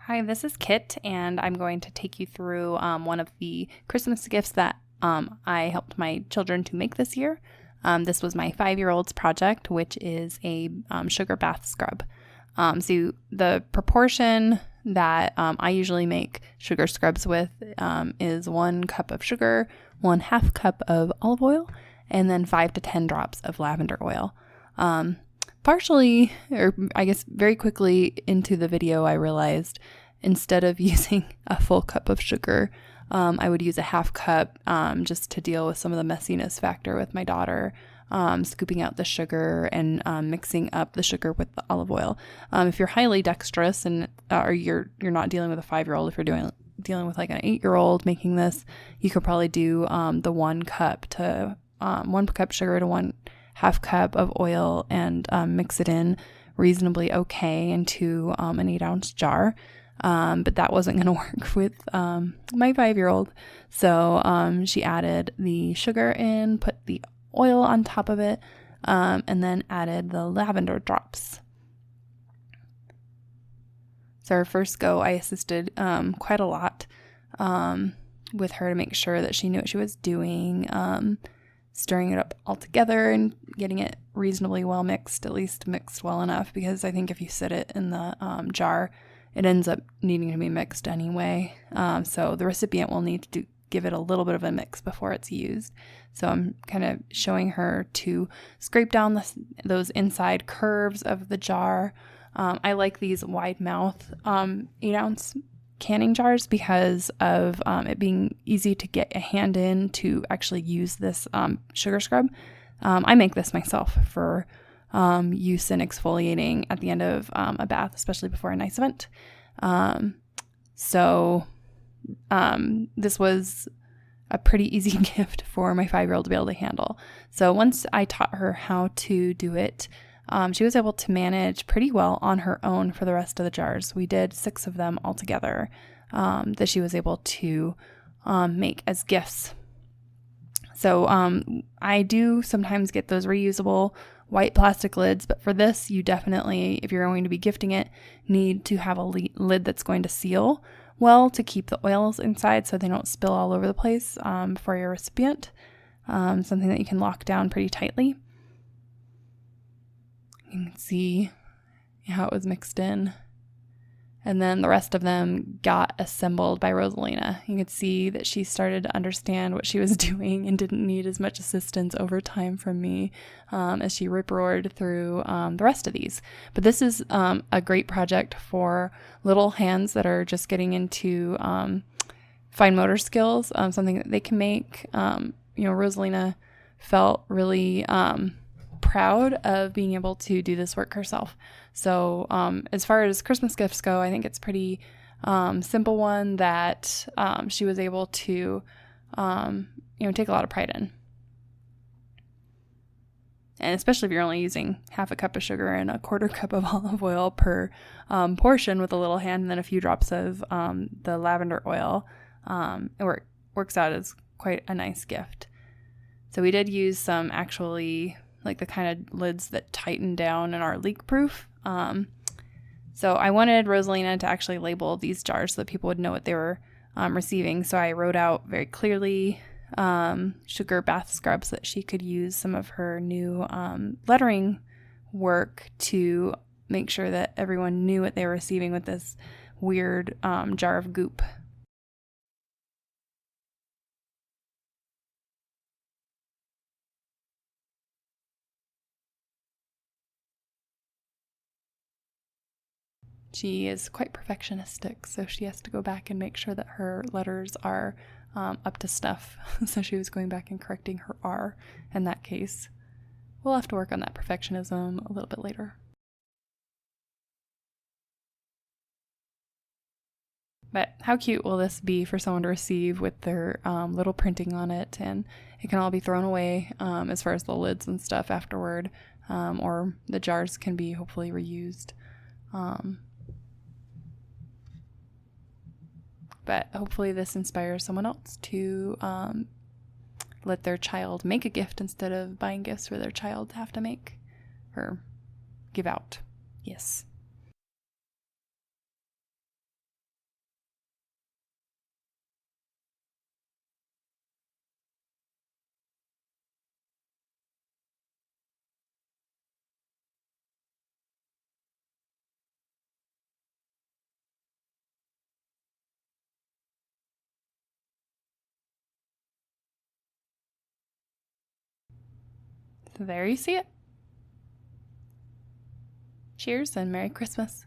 Hi, this is Kit, and I'm going to take you through one of the Christmas gifts that I helped my children to make this year. This was my 5-year-old's project, which is a sugar bath scrub. So the proportion that I usually make sugar scrubs with is 1 cup of sugar, 1/2 cup of olive oil, and then 5 to 10 drops of lavender oil. Partially, or I guess very quickly into the video, I realized instead of using a full cup of sugar, I would use a 1/2 cup just to deal with some of the messiness factor with my daughter, scooping out the sugar and mixing up the sugar with the olive oil. If you're highly dexterous and or you're not dealing with a 5-year-old, if you're dealing with like an 8-year-old making this, you could probably do the 1 cup sugar to 1/2 cup of oil and mix it in reasonably okay into an 8-ounce jar. But that wasn't going to work with my 5-year-old. So she added the sugar in, put the oil on top of it, and then added the lavender drops. So our first go, I assisted quite a lot with her to make sure that she knew what she was doing, stirring it up all together and getting it reasonably well mixed, at least mixed well enough, because I think if you sit it in the jar, it ends up needing to be mixed anyway. So the recipient will need to give it a little bit of a mix before it's used. So I'm kind of showing her to scrape down those inside curves of the jar. I like these wide mouth 8-ounce canning jars because of it being easy to get a hand in to actually use this sugar scrub. I make this myself for use in exfoliating at the end of a bath, especially before a nice event. So this was a pretty easy gift for my 5-year-old to be able to handle. So once I taught her how to do it, she was able to manage pretty well on her own for the rest of the jars. We did 6 of them altogether that she was able to make as gifts. So I do sometimes get those reusable white plastic lids, but for this, you definitely, if you're going to be gifting it, need to have a lid that's going to seal well to keep the oils inside so they don't spill all over the place for your recipient. Something that you can lock down pretty tightly. You can see how it was mixed in. And then the rest of them got assembled by Rosalina. You could see that she started to understand what she was doing and didn't need as much assistance over time from me as she rip-roared through the rest of these. But this is a great project for little hands that are just getting into fine motor skills, something that they can make. Rosalina felt really proud of being able to do this work herself. So as far as Christmas gifts go, I think it's pretty simple one that she was able to take a lot of pride in. And especially if you're only using 1/2 cup of sugar and 1/4 cup of olive oil per portion with a little hand and then a few drops of the lavender oil, it works out as quite a nice gift. So we did use some actually like the kind of lids that tighten down and are leak proof. So I wanted Rosalina to actually label these jars so that people would know what they were receiving. So I wrote out very clearly sugar bath scrub so that she could use some of her new lettering work to make sure that everyone knew what they were receiving with this weird jar of goop. She is quite perfectionistic, so she has to go back and make sure that her letters are up to snuff. So she was going back and correcting her R in that case. We'll have to work on that perfectionism a little bit later. But how cute will this be for someone to receive with their little printing on it, and it can all be thrown away as far as the lids and stuff afterward, or the jars can be hopefully reused. But hopefully this inspires someone else to let their child make a gift instead of buying gifts for their child to have to make or give out. Yes. There you see it. Cheers and Merry Christmas.